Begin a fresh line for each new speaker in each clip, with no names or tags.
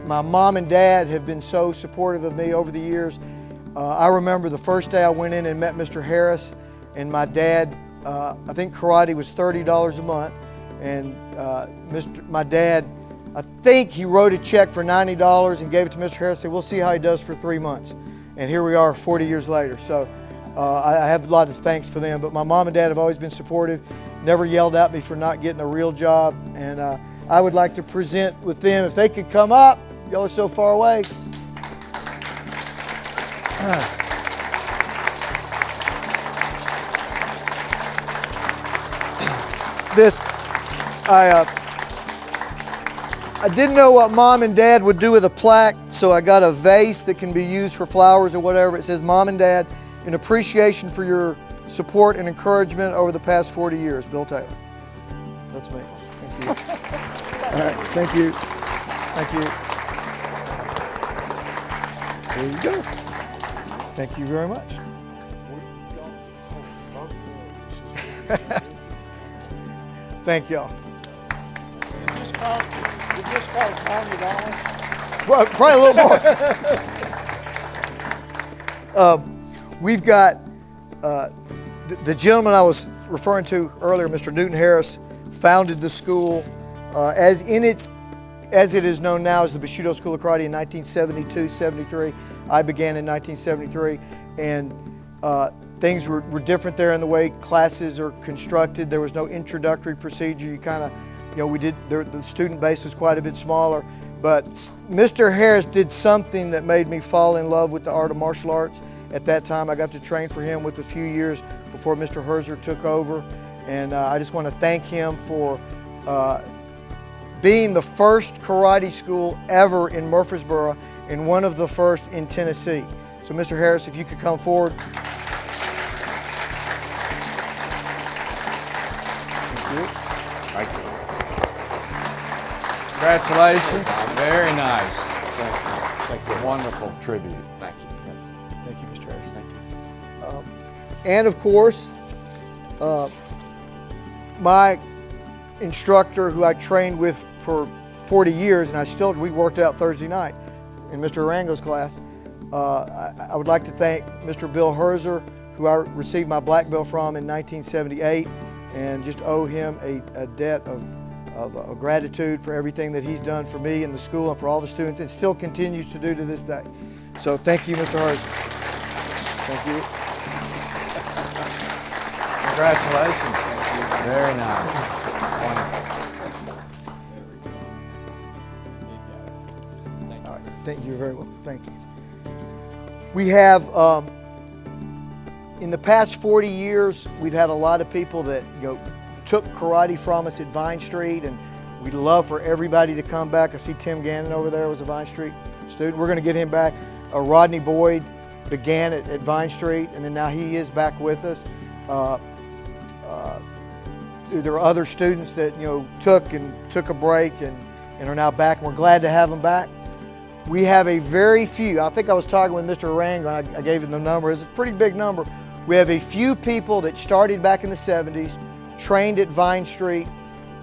my mom and dad have been so supportive of me over the years. I remember the first day I went in and met Mr. Harris, and my dad, I think karate was $30 a month, and my dad, I think he wrote a check for $90 and gave it to Mr. Harris, said, we'll see how he does for 3 months. And here we are 40 years later. So I have a lot of thanks for them, but my mom and dad have always been supportive, never yelled at me for not getting a real job, and I would like to present with them, if they could come up. Y'all are so far away. I didn't know what Mom and Dad would do with a plaque, so I got a vase that can be used for flowers or whatever. It says, Mom and Dad, in appreciation for your support and encouragement over the past 40 years, Bill Taylor. That's me. Thank you. All right, thank you. Thank you. There you go. Thank you very much. Thank y'all.
It just cost $90.
Well, probably a little more. We've got the gentleman I was referring to earlier, Mr. Newton Harris, founded the school as it is known now as the Bushido School of Karate in 1972-73. I began in 1973, and things were different there in the way classes are constructed. There was no introductory procedure. You kind of, the student base was quite a bit smaller. But Mr. Harris did something that made me fall in love with the art of martial arts. At that time, I got to train for him with a few years before Mr. Herzer took over. And I just want to thank him for being the first karate school ever in Murfreesboro and one of the first in Tennessee. So Mr. Harris, if you could come forward. Thank you.
Thank you.
Congratulations. Very nice.
Thank you. Thank you.
Wonderful tribute.
Thank you. Yes.
Thank you, Mr. Harris.
Thank you.
And of course, my instructor who I trained with for 40 years, and we worked out Thursday night in Mr. Arango's class. I would like to thank Mr. Bill Herzer, who I received my black belt from in 1978, and just owe him a debt of gratitude for everything that he's done for me and the school and for all the students, and still continues to do to this day. So thank you, Mr. Herzer. Thank you.
Congratulations. Very nice. Wonderful.
All right. Thank you very well. Thank you. We have, in the past 40 years, we've had a lot of people that took karate from us at Vine Street, and we'd love for everybody to come back. I see Tim Gannon over there was a Vine Street student. We're going to get him back. Rodney Boyd began at Vine Street, and then now he is back with us. There are other students that took a break and are now back, and we're glad to have them back. We have a very few. I think I was talking with Mr. Arango, and I gave him the number. It's a pretty big number. We have a few people that started back in the 70s, trained at Vine Street,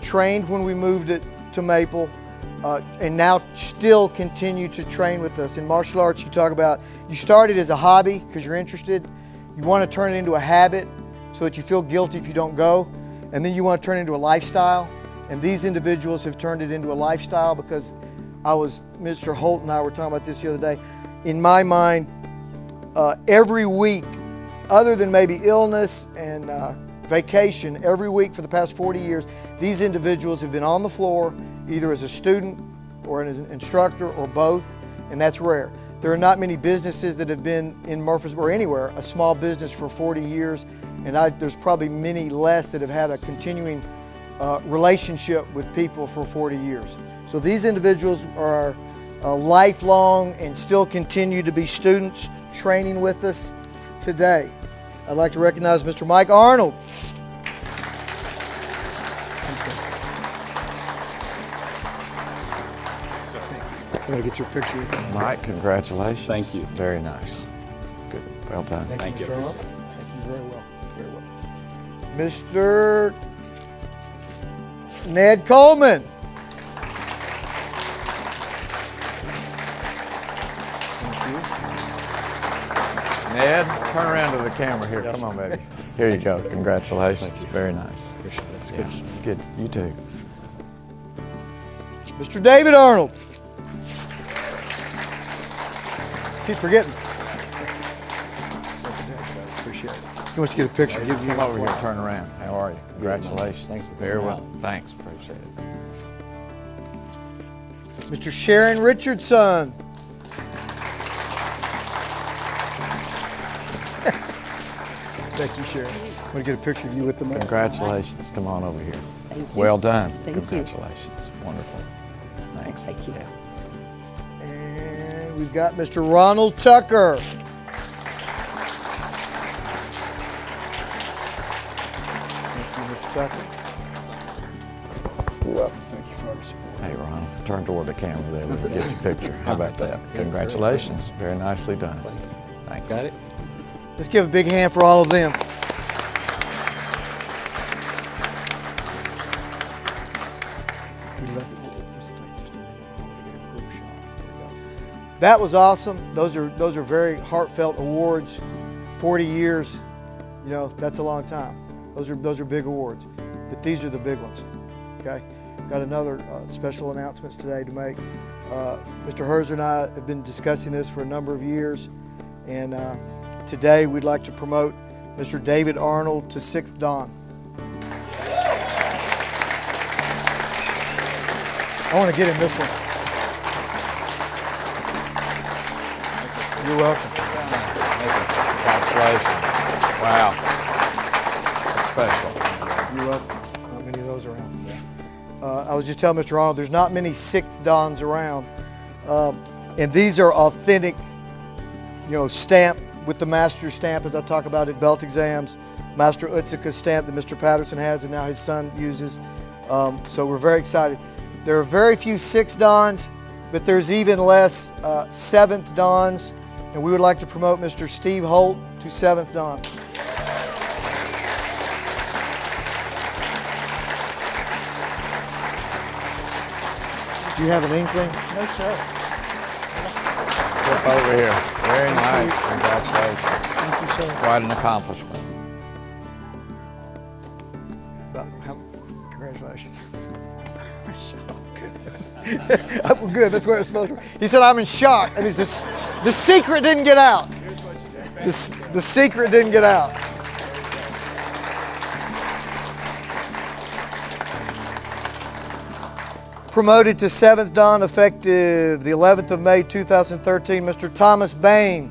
trained when we moved it to Maple, and now still continue to train with us. In martial arts, you talk about, you started as a hobby because you're interested. You want to turn it into a habit so that you feel guilty if you don't go. And then you want to turn it into a lifestyle. And these individuals have turned it into a lifestyle, because Mr. Holt and I were talking about this the other day. In my mind, every week, other than maybe illness and vacation, every week for the past 40 years, these individuals have been on the floor, either as a student or an instructor or both, and that's rare. There are not many businesses that have been in Murfreesboro or anywhere, a small business for 40 years, and there's probably many less that have had a continuing relationship with people for 40 years. So these individuals are lifelong and still continue to be students training with us today. I'd like to recognize Mr. Mike Arnold. I'm going to get your picture.
Mike, congratulations.
Thank you.
Very nice. Good. Well done.
Thank you, Mr. Arnold. Thank you very well. Very well. Mr. Ned Coleman.
Ned, turn around to the camera here. Come on, baby. Here you go. Congratulations. Very nice.
Appreciate it. It's
Yeah,
good.
good. You too.
Mr. David Arnold. Keep forgetting. Appreciate it. He wants to get a picture. Give you
Come over here. Turn around. How are you? Congratulations.
Thanks for
Very
coming
well.
out.
Thanks. Appreciate it.
Mr. Sharon Richardson. Thank you, Sharon. Want to get a picture of you with the mayor.
Congratulations. Come on over here.
Thank you.
Well done.
Thank you.
Congratulations. Wonderful. Thanks.
Thank you.
Yeah.
And we've got Mr. Ronald Tucker. Thank you, Mr. Tucker. You're welcome. Thank you for all your support.
Hey, Ron, turn toward the camera there. We can get your picture. How about that? Congratulations. Very nicely done. Thanks.
Got it?
Let's give a big hand for all of them. That was awesome. Those are very heartfelt awards. 40 years, you know, that's a long time. Those are big awards, but these are the big ones. Okay, got another special announcements today to make. Mr. Herzer and I have been discussing this for a number of years, and today we'd like to promote Mr. David Arnold to 6th Dan. I want to get in this one. You're welcome.
Congratulations. Wow. That's special.
You're welcome. Not many of those around. I was just telling Mr. Arnold, there's not many 6th Dans around, and these are authentic, you know, stamped with the master stamp, as I talk about at belt exams, Master Utsika stamp that Mr. Patterson has and now his son uses. So we're very excited. There are very few 6th Dans, but there's even less 7th Dans, and we would like to promote Mr. Steve Holt to 7th Dan. Do you have an inkling?
No, sir.
Flip over here. Very nice. Congratulations.
Thank you, sir.
Quite an accomplishment.
Congratulations. Well, good. That's where it's supposed to be. He said, I'm in shock. That means the secret didn't get out. The secret didn't get out. Promoted to 7th Dan effective the 11th of May 2013, Mr. Thomas Bain.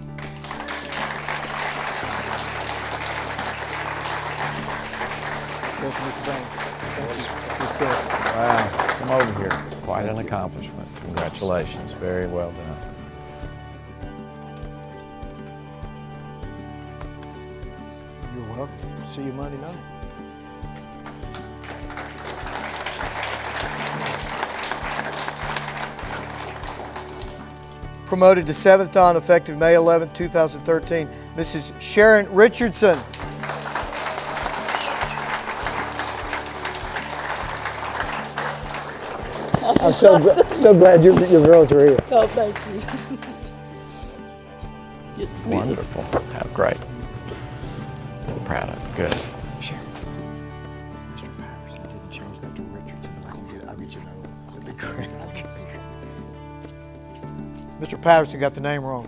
Welcome, Mr. Bain. Thank you. Yes, sir.
Wow. Come over here. Quite an accomplishment. Congratulations. Very well done.
You're welcome. See you Monday night. Promoted to 7th Dan effective May 11, 2013, Mrs. Sharon Richardson. I'm so glad your girls are here.
Oh, thank you. Yes,
Wonderful. How great. I'm proud of it. Good.
Sharon, Mr. Patterson didn't change that to Richardson, but I'll get you another one. It'll be great. Mr. Patterson got the name wrong.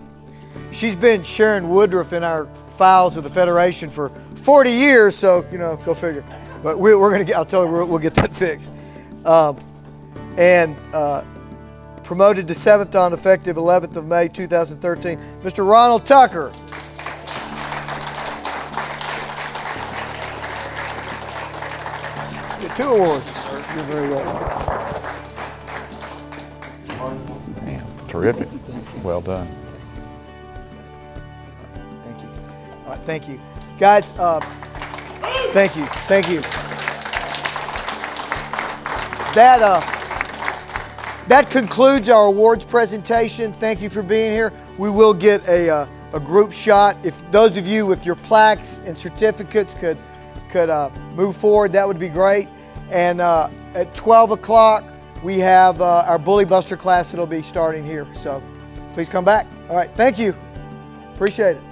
She's been Sharon Woodruff in our files of the Federation for 40 years, so, you know, go figure. But we're going to get, I'll tell you, we'll get that fixed. Promoted to 7th Dan effective 11th of May 2013, Mr. Ronald Tucker. Get 2 awards. You're very welcome.
Man, terrific. Well done.
Thank you. All right, thank you. Guys, thank you. Thank you. That concludes our awards presentation. Thank you for being here. We will get a group shot. If those of you with your plaques and certificates could move forward, that would be great. And at 12 o'clock, we have our Bully Buster class that'll be starting here. So please come back. All right, thank you. Appreciate it.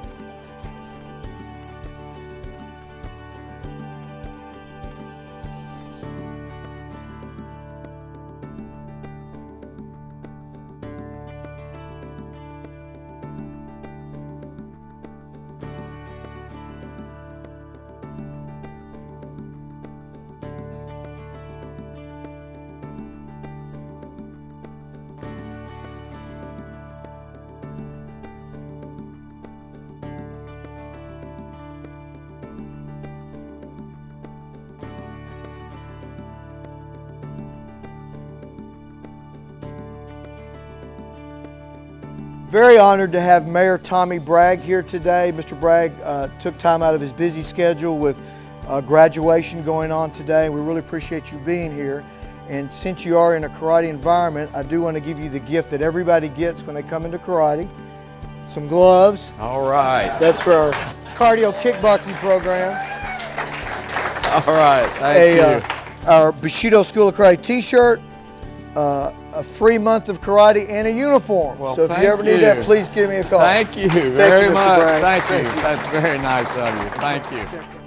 Very honored to have Mayor Tommy Bragg here today. Mr. Bragg took time out of his busy schedule with graduation going on today. We really appreciate you being here. And since you are in a karate environment, I do want to give you the gift that everybody gets when they come into karate. Some gloves.
All right.
That's for our cardio kickboxing program.
All right. Thank you.
Our Bushido School of Karate t-shirt, a free month of karate, and a uniform.
Well,
so if you
thank
ever need that,
you.
please give me a call.
Thank you
Thank
very
you, Mr.
much.
Bragg.
Thank you. That's very nice of you. Thank you.